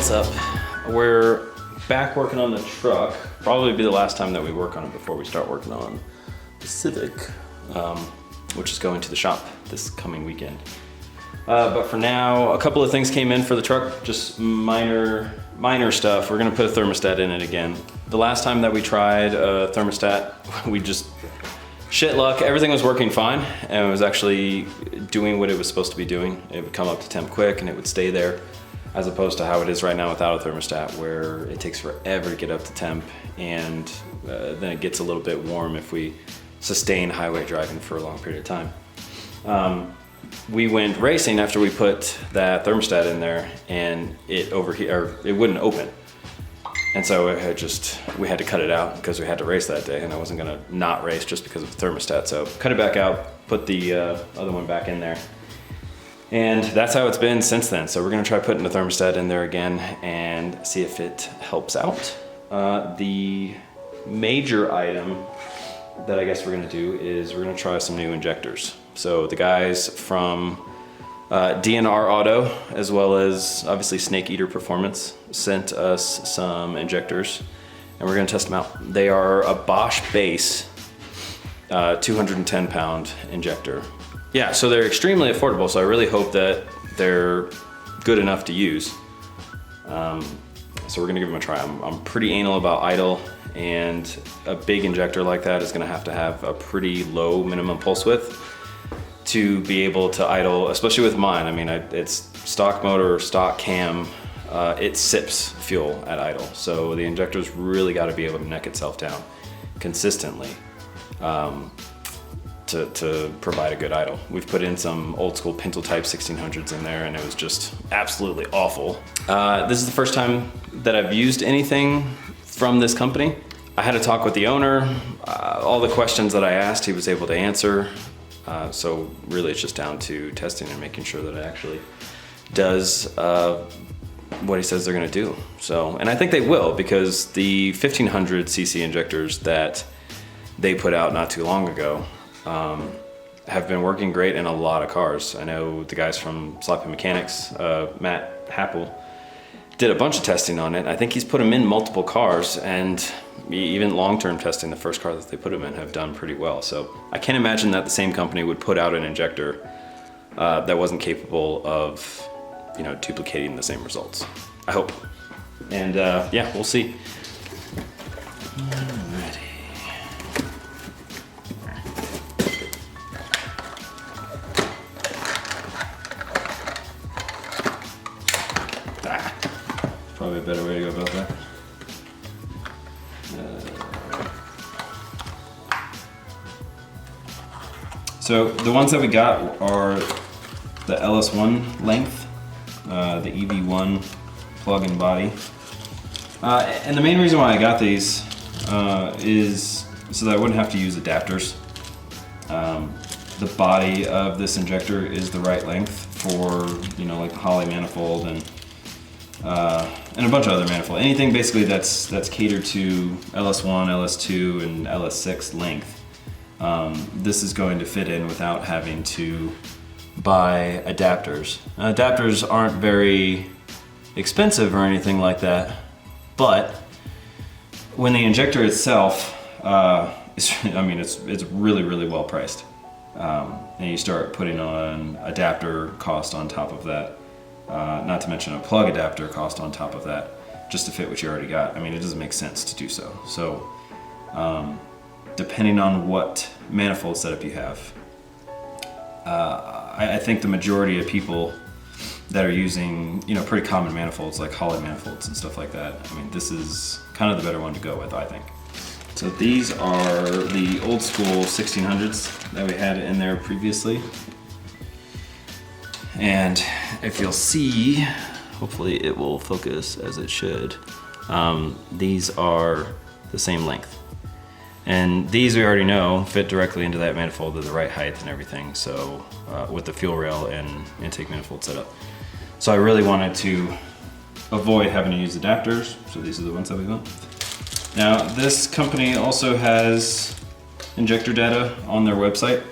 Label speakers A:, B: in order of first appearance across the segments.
A: what's up? We're back working on the truck. Probably be the last time that we work on it before we start working on the Civic, which is going to the shop this coming weekend. But for now, a couple of things came in for the truck, just minor stuff. We're gonna put a thermostat in it again. The last time that we tried a thermostat, we just, shit luck, everything was working fine, and it was actually doing what it was supposed to be doing. It would come up to temp quick and it would stay there, as opposed to how it is right now without a thermostat, where it takes forever to get up to temp, and then it gets a little bit warm if we sustain highway driving for a long period of time. We went racing after we put that thermostat in there, and it wouldn't open. And so we had to cut it out because we had to race that day, and I wasn't gonna not race just because of the thermostat. So cut it back out, put the other one back in there. And that's how it's been since then. So we're gonna try putting the thermostat in there again and see if it helps out. The major item that I guess we're gonna do is we're gonna try some new injectors. So the guys from DNR Auto, as well as obviously Snake Eater Performance, sent us some injectors, and we're gonna test them out. They are a Bosch base 210 pound injector. Yeah, so they're extremely affordable, so I really hope that they're good enough to use. So we're gonna give them a try. I'm pretty anal about idle, and a big injector like that is gonna have a pretty low minimum pulse width to be able to idle, especially with mine. I mean, it's stock motor, stock cam, it sips fuel at idle. So the injector's really gotta be able to neck itself down consistently to provide a good idle. We've put in some old school Pintle type 1600s in there, and it was just absolutely awful. This is the first time that I've used anything from this company. I had a talk with the owner. All the questions that I asked, he was able to answer. So really it's just down to testing and making sure that it actually does what he says they're gonna do. So, and I think they will, because the 1500 cc injectors that they put out not too long ago have been working great in a lot of cars. I know the guys from Sloppy Mechanics, Matt Happel, did a bunch of testing on it. I think he's put them in multiple cars, and even long-term testing, the first car that they put them in have done pretty well. So I can't imagine that the same company would put out an injector that wasn't capable of, duplicating the same results. I hope. And yeah, we'll see. Alrighty. Probably a better way to go about that. So the ones that we got are the LS1 length, the EV1 plug-in body. And the main reason why I got these is so that I wouldn't have to use adapters. The body of this injector is the right length for, like the Holley manifold and a bunch of other manifold. Anything basically that's catered to LS1, LS2, and LS6 length. This is going to fit in without having to buy adapters. Adapters aren't very expensive or anything like that, but when the injector itself, it's really, really well priced. And you start putting on adapter cost on top of that, not to mention a plug adapter cost on top of that, just to fit what you already got. I mean, it doesn't make sense to do so. So, depending on what manifold setup you have, I think the majority of people that are using, pretty common manifolds like Holley manifolds and stuff like that, I mean, this is kind of the better one to go with, I think. So these are the old school 1600s that we had in there previously. And if you'll see, hopefully it will focus as it should, these are the same length. And these, we already know, fit directly into that manifold. They're the right height and everything, so with the fuel rail and intake manifold setup. So I really wanted to avoid having to use adapters, so these are the ones that we went. Now, this company also has injector data on their website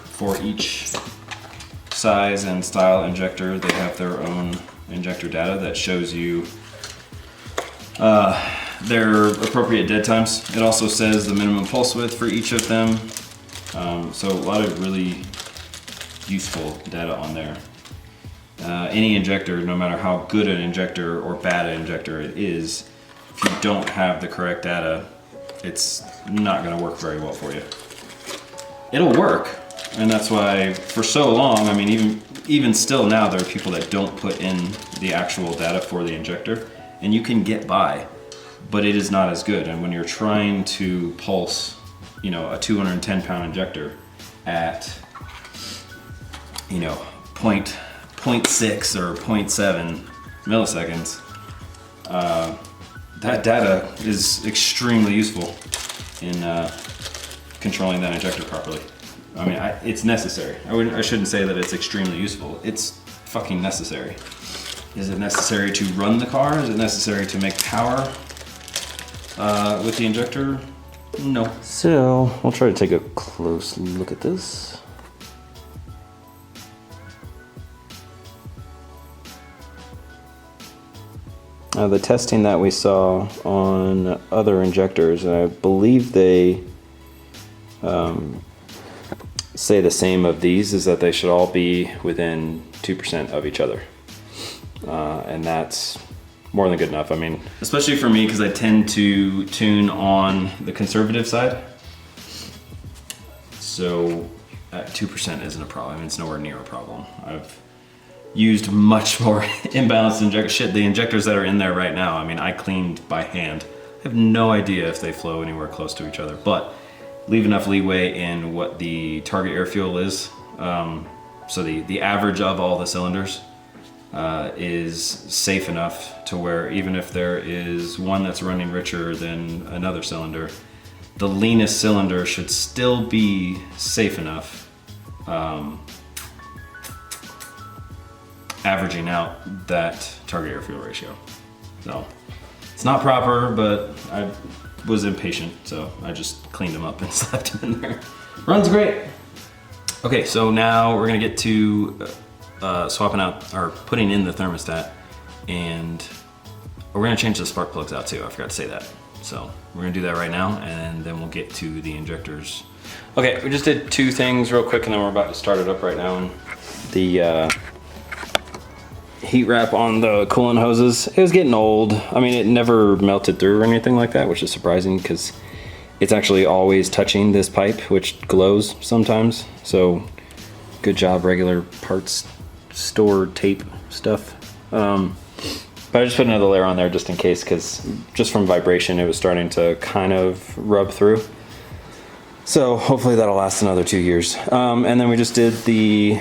A: for each size and style injector, they have their own injector data that shows you their appropriate dead times. It also says the minimum pulse width for each of them. So a lot of really useful data on there. Any injector, no matter how good an injector or bad an injector it is, if you don't have the correct data, it's not going to work very well for you. It'll work, and that's why for so long, I mean, even still now, there are people that don't put in the actual data for the injector, and you can get by, but it is not as good. And when you're trying to pulse, you know, a 210-pound injector at, you know, 0.6 or 0.7 milliseconds, that data is extremely useful in controlling that injector properly. I mean, it's necessary. I shouldn't say that it's extremely useful. It's fucking necessary. Is it necessary to run the car? Is it necessary to make power with the injector? No. So, I'll try to take a close look at this. The testing that we saw on other injectors, I believe they say the same of these, is that they should all be within 2% of each other. And that's more than good enough. I mean, especially for me, because I tend to tune on the conservative side. So 2% isn't a problem. I mean, it's nowhere near a problem. I've used much more imbalanced injectors. Shit, the injectors that are in there right now, I mean, I cleaned by hand. I have no idea if they flow anywhere close to each other, but leave enough leeway in what the target air fuel is. So the average of all the cylinders is safe enough to where even if there is one that's running richer than another cylinder, the leanest cylinder should still be safe enough, averaging out that target air fuel ratio. So it's not proper, but I was impatient, so I just cleaned them up and slapped them in there. Runs great. Okay, so now we're gonna get to swapping out or putting in the thermostat, and we're gonna change the spark plugs out too. I forgot to say that. So we're gonna do that right now, and then we'll get to the injectors. Okay, we just did two things real quick, and then we're about to start it up right now. And the heat wrap on the coolant hoses, it was getting old. I mean, it never melted through or anything like that, which is surprising because it's actually always touching this pipe, which glows sometimes. So good job, regular parts store tape stuff. But I just put another layer on there just in case, because just from vibration it was starting to kind of rub through. So hopefully that'll last another 2 years. And then we just did the,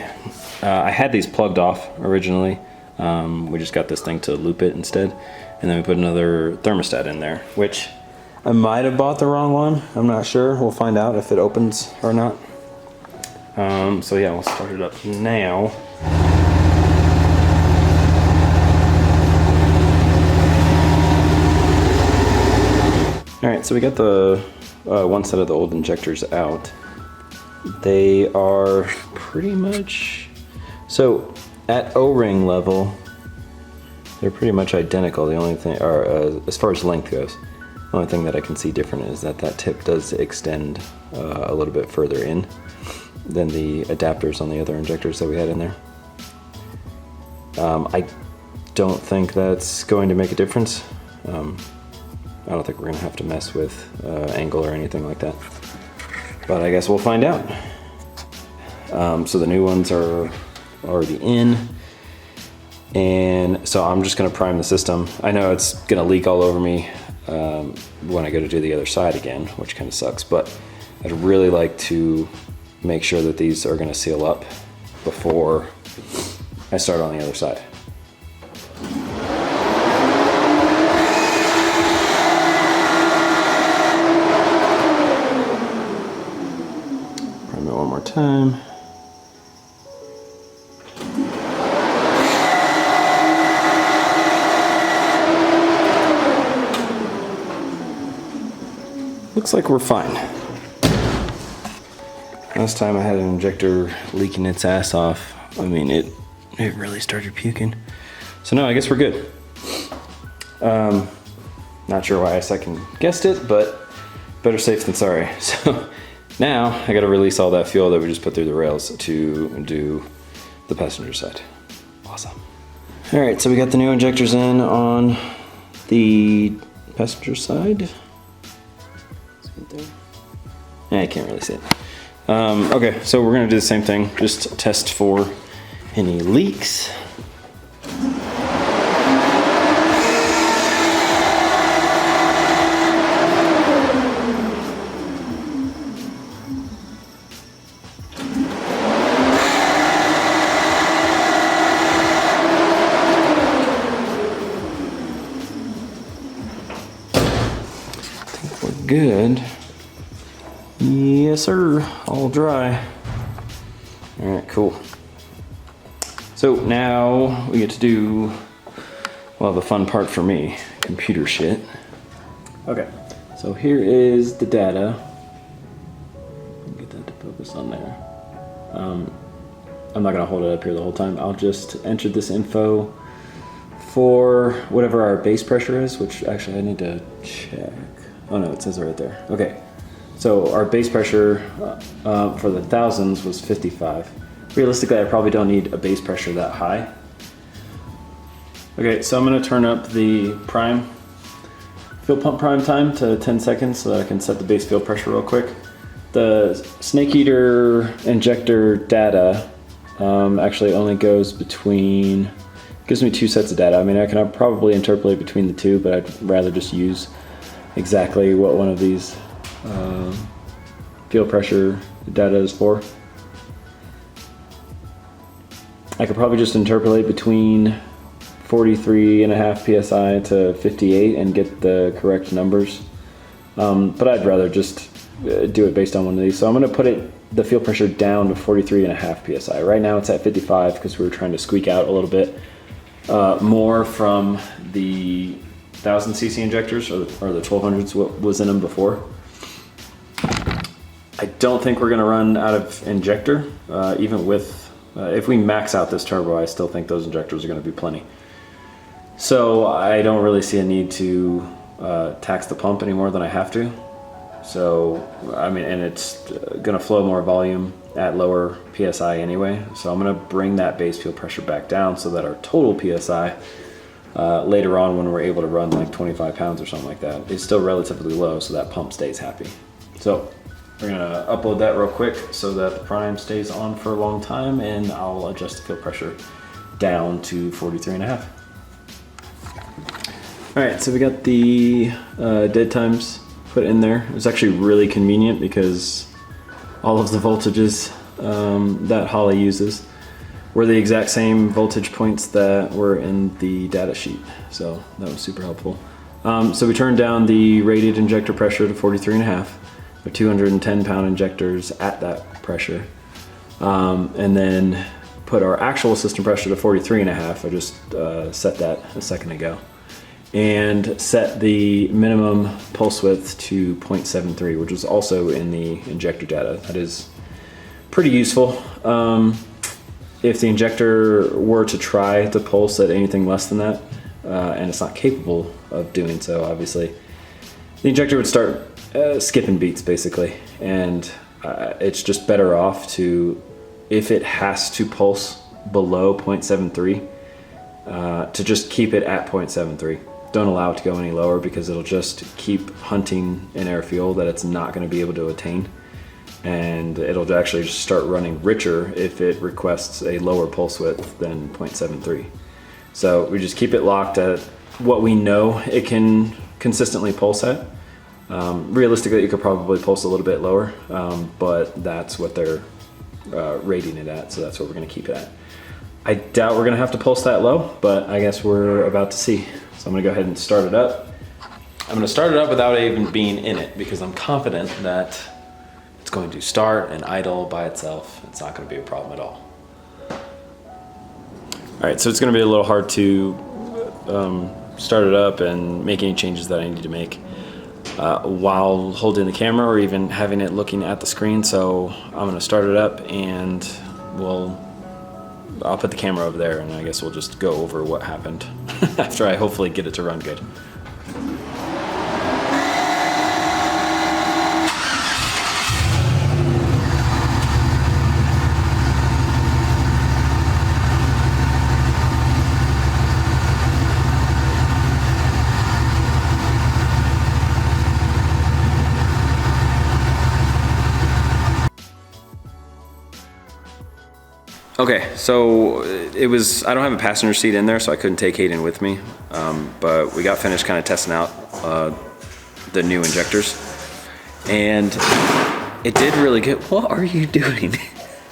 A: I had these plugged off originally. We just got this thing to loop it instead. And then we put another thermostat in there, which I might have bought the wrong one. I'm not sure. We'll find out if it opens or not. So yeah, we'll start it up now. All right, so we got the one set of the old injectors out. They are pretty much, so at O-ring level, they're pretty much identical. The only thing, or as far as length goes, the only thing that I can see different is that that tip does extend a little bit further in than the adapters on the other injectors that we had in there. I don't think that's going to make a difference. I don't think we're gonna have to mess with angle or anything like that. But I guess we'll find out. So the new ones are already in. And so I'm just gonna prime the system. I know it's gonna leak all over me when I go to do the other side again, which kind of sucks, but I'd really like to make sure that these are gonna seal up before I start on the other side. Prime it one more time. Looks like we're fine. Last time I had an injector leaking its ass off I mean, it really started puking. So no, I guess we're good. Not sure why I second guessed it, but better safe than sorry. So now I gotta release all that fuel that we just put through the rails to do the passenger side. Awesome. All right, so we got the new injectors in on the passenger side. I can't really see it. Okay, so we're gonna do the same thing, just test for any leaks. Good. Yes, sir. All dry. All right, cool. So now we get to do, well, the fun part for me, computer shit. Okay, so here is the data. Get that to focus on there. I'm not gonna hold it up here the whole time. I'll just enter this info for whatever our base pressure is, which actually I need to check. Oh no, it says it right there. Okay, so our base pressure for the thousands was 55. Realistically, I probably don't need a base pressure that high. Okay, so I'm gonna turn up the fuel pump prime time to 10 seconds so that I can set the base fuel pressure real quick. The snake eater injector data actually only goes between, gives me 2 sets of data. I mean, I can probably interpolate between the two, but I'd rather just use exactly what one of these fuel pressure data is for. I could probably just interpolate between 43.5 psi to 58 and get the correct numbers, but I'd rather just do it based on one of these. So I'm going to put the fuel pressure down to 43.5 psi. Right now it's at 55 because we were trying to squeak out a little bit more from the 1000cc injectors or the 1200s, what was in them before. I don't think we're going to run out of injector, even with, if we max out this turbo, I still think those injectors are going to be plenty. So I don't really see a need to tax the pump any more than I have to. So, I mean, and it's going to flow more volume at lower PSI anyway. So I'm going to bring that base fuel pressure back down so that our total PSI later on, when we're able to run like 25 pounds or something like that, is still relatively low, so that pump stays happy. So we're gonna upload that real quick so that the prime stays on for a long time, and I'll adjust the fuel pressure down to 43.5. All right, so we got the dead times put in there. It was actually really convenient because all of the voltages that Holly uses were the exact same voltage points that were in the data sheet. So that was super helpful. So we turned down the rated injector pressure to 43.5. They're 210 pound injectors at that pressure. And then put our actual system pressure to 43.5. I just set that a second ago. And set the minimum pulse width to 0.73, which was also in the injector data. That is pretty useful. If the injector were to try to pulse at anything less than that, and it's not capable of doing so, obviously, the injector would start skipping beats basically, and it's just better off to, if it has to pulse below 0.73, to just keep it at 0.73. Don't allow it to go any lower because it'll just keep hunting an air fuel that it's not going to be able to attain. And it'll actually just start running richer if it requests a lower pulse width than 0.73. So we just keep it locked at what we know it can consistently pulse at. Realistically, it could probably pulse a little bit lower, but that's what they're rating it at, so that's what we're going to keep it at. I doubt we're going to have to pulse that low, but I guess we're about to see. So I'm going to go ahead and start it up. I'm going to start it up without even being in it because I'm confident that it's going to start and idle by itself. It's not going to be a problem at all. All right, so it's going to be a little hard to start it up and make any changes that I need to make while holding the camera or even having it looking at the screen. So I'm going to start it up and we'll I'll put the camera over there, and I guess we'll just go over what happened after I hopefully get it to run good. Okay, so it was, I don't have a passenger seat in there, so I couldn't take Hayden with me, but we got finished kind of testing out the new injectors, and it did really good. What are you doing?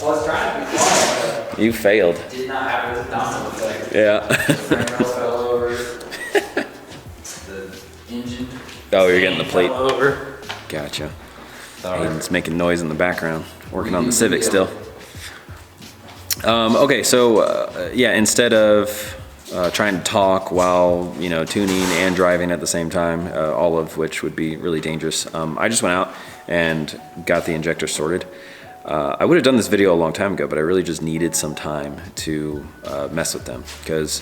B: Well, I was trying to be quiet, but
A: you failed.
B: it did not have a domino effect.
A: Yeah.
B: The frame rail fell over. The engine.
A: Oh, you're getting the plate.
B: Fell over.
A: Gotcha.
B: Sorry.
A: Hayden's making noise in the background, working on the Civic still. Okay, so yeah, instead of trying to talk while, you know, tuning and driving at the same time, all of which would be really dangerous, I just went out and got the injector sorted. I would have done this video a long time ago, but I really just needed some time to mess with them, because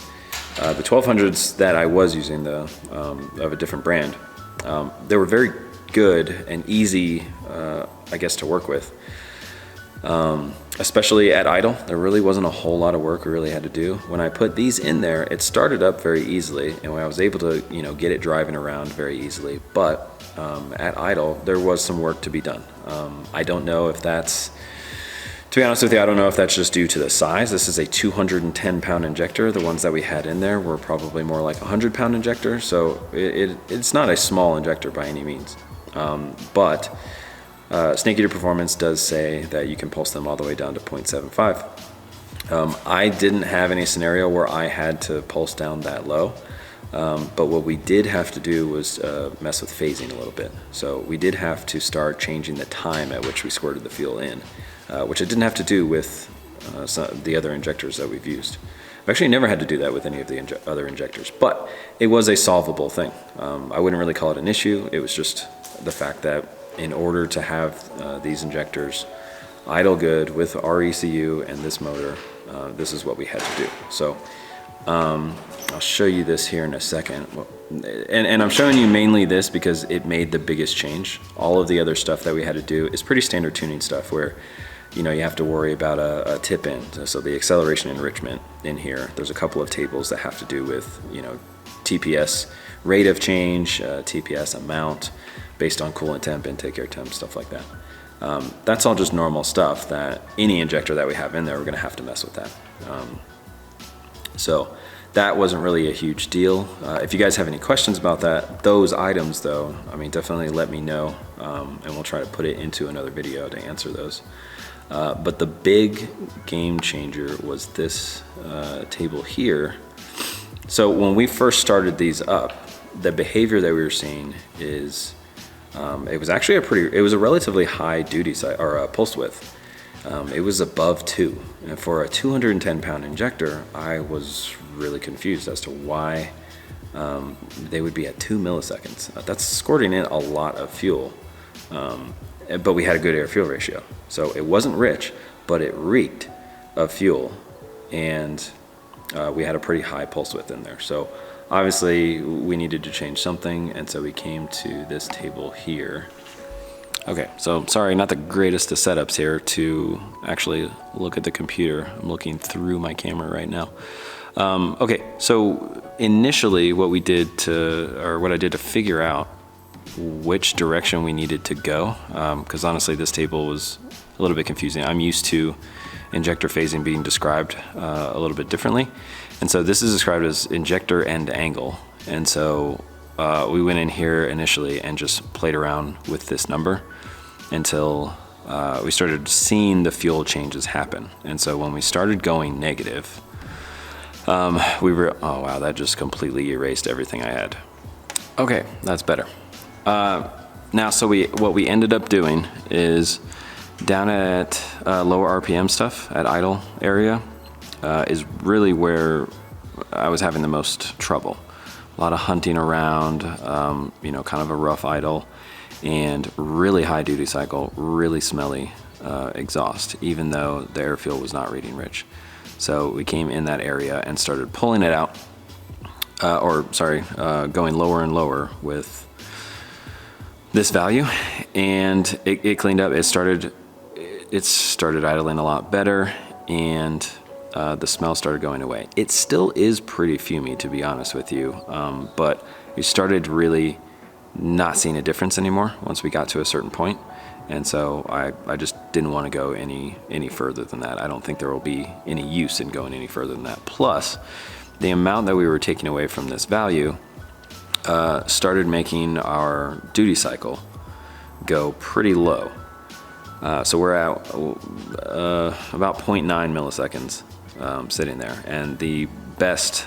A: the 1200s that I was using, of a different brand, they were very good and easy, I guess, to work with. Especially at idle, there really wasn't a whole lot of work we really had to do. When I put these in there, it started up very easily, and when I was able to, you know, get it driving around very easily. But at idle, there was some work to be done. I don't know if that's, to be honest with you, I don't know if that's just due to the size. This is a 210-pound injector. The ones that we had in there were probably more like a 100-pound injector, so it's not a small injector by any means. But Snake Eater Performance does say that you can pulse them all the way down to 0.75. I didn't have any scenario where I had to pulse down that low, but what we did have to do was mess with phasing a little bit. So we did have to start changing the time at which we squirted the fuel in, which I didn't have to do with the other injectors that we've used. I've actually never had to do that with any of the other injectors, but it was a solvable thing. I wouldn't really call it an issue. It was just the fact that in order to have these injectors idle good with our ECU and this motor, this is what we had to do. So I'll show you this here in a second. And I'm showing you mainly this because it made the biggest change. All of the other stuff that we had to do is pretty standard tuning stuff where, you know, you have to worry about a tip end. So the acceleration enrichment in here, there's a couple of tables that have to do with, you know, TPS rate of change, TPS amount, based on coolant temp, intake air temp, stuff like that. That's all just normal stuff that any injector that we have in there, we're gonna have to mess with that. So that wasn't really a huge deal. If you guys have any questions about those items though, I mean, definitely let me know, and we'll try to put it into another video to answer those. But the big game changer was this table here. So when we first started these up, the behavior that we were seeing is, it was actually it was a relatively high duty pulse width. It was above 2, and for a 210-pound injector, I was really confused as to why they would be at 2 milliseconds. That's squirting in a lot of fuel, but we had a good air-fuel ratio. So it wasn't rich, but it reeked of fuel, and we had a pretty high pulse width in there. So obviously we needed to change something, and so we came to this table here. Okay, so sorry, not the greatest of setups here to actually look at the computer. I'm looking through my camera right now. Okay, so initially what I did to figure out which direction we needed to go, because honestly this table was a little bit confusing. I'm used to injector phasing being described a little bit differently. And so this is described as injector end angle. And so we went in here initially and just played around with this number until we started seeing the fuel changes happen. And so when we started going negative, oh wow, that just completely erased everything I had. Okay, that's better. Now, so what we ended up doing is down at lower RPM stuff at idle area is really where I was having the most trouble. A lot of hunting around, you know, kind of a rough idle, and really high duty cycle, really smelly exhaust, even though the air fuel was not reading rich. So we came in that area and started pulling it out, going lower and lower with this value, and it cleaned up. It started idling a lot better, and the smell started going away. It still is pretty fumy, to be honest with you, but we started really not seeing a difference anymore once we got to a certain point. And so I just didn't want to go any further than that. I don't think there will be any use in going any further than that. Plus, the amount that we were taking away from this value started making our duty cycle go pretty low. So we're at about 0.9 milliseconds sitting there. And the best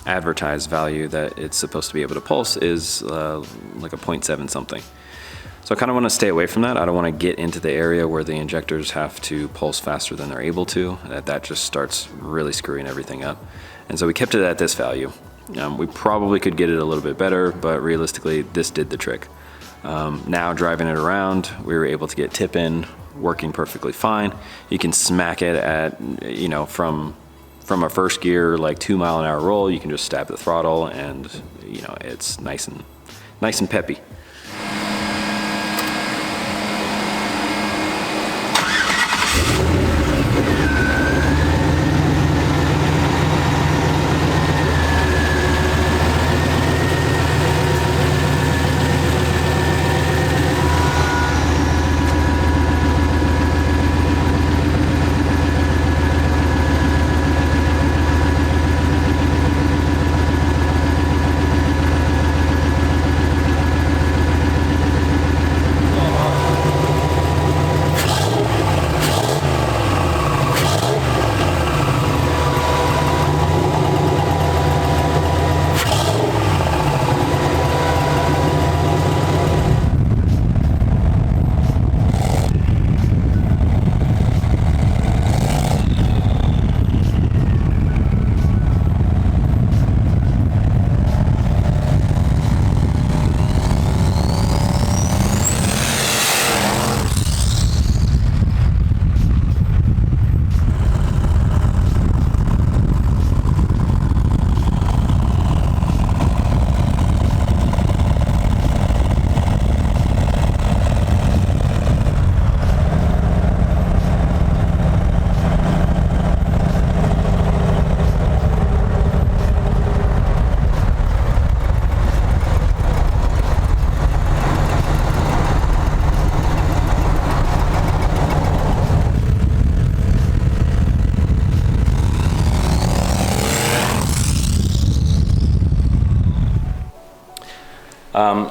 A: advertised value that it's supposed to be able to pulse is like a 0.7 something. So I kind of want to stay away from that. I don't want to get into the area where the injectors have to pulse faster than they're able to. That just starts really screwing everything up. And so we kept it at this value. We probably could get it a little bit better, but realistically, this did the trick. Now driving it around, we were able to get tip in, working perfectly fine. You can smack it at, from a first gear, like 2 mile an hour roll, you can just stab the throttle and, it's nice and peppy.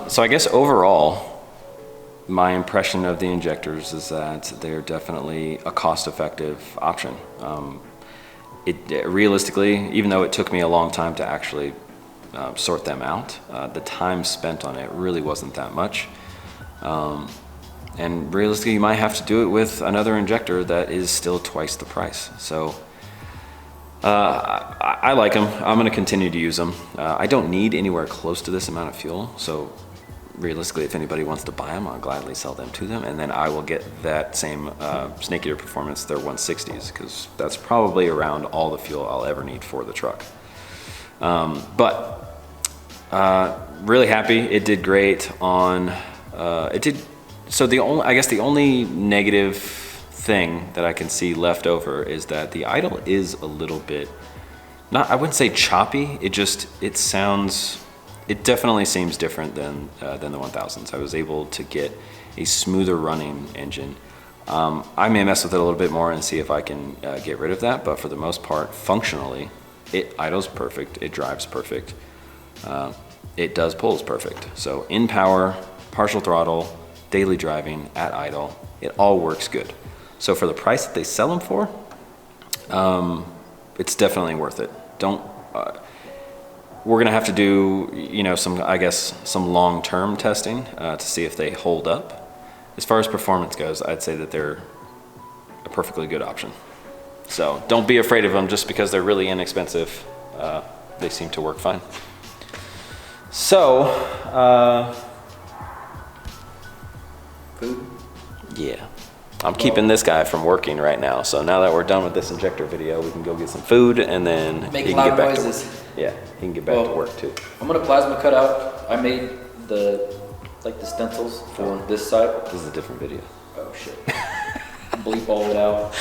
A: So I guess overall, my impression of the injectors is that they're definitely a cost-effective option. Realistically, even though it took me a long time to actually sort them out, the time spent on it really wasn't that much. And realistically, you might have to do it with another injector that is still twice the price. So I like them. I'm going to continue to use them. I don't need anywhere close to this amount of fuel. So realistically, if anybody wants to buy them, I'll gladly sell them to them. And then I will get that same Snake Eater Performance, their 160s, because that's probably around all the fuel I'll ever need for the truck. But really happy. It did great on, so the only negative thing that I can see left over is that the idle is a little bit, I wouldn't say choppy, it definitely seems different than the 1000s. I was able to get a smoother running engine. I may mess with it a little bit more and see if I can get rid of that, but for the most part, functionally, it idles perfect, it drives perfect, it does pulls perfect. So in power, partial throttle, daily driving, at idle, it all works good. So for the price that they sell them for, it's definitely worth it. We're gonna have to do, some long-term testing to see if they hold up. As far as performance goes, I'd say that they're a perfectly good option. So don't be afraid of them just because they're really inexpensive. They seem to work fine. So,
B: food?
A: yeah, I'm keeping this guy from working right now. So now that we're done with this injector video, we can go get some food and then
C: Make
A: he can
C: loud
A: get back
C: noises.
A: to work. Yeah, he can get back to work too.
C: I'm gonna plasma cut out. I made the stencils for this side.
A: This is a different video.
C: Oh shit. Bleep all it out.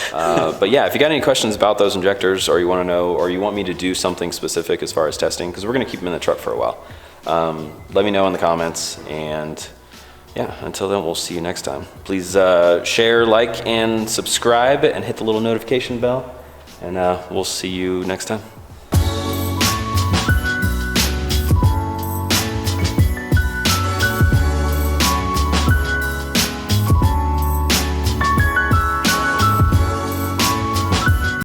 A: But yeah, if you got any questions about those injectors, or you want to know, or you want me to do something specific as far as testing, because we're going to keep them in the truck for a while, let me know in the comments. And yeah, until then, we'll see you next time. Please share, like, and subscribe, and hit the little notification bell. And we'll see you next time.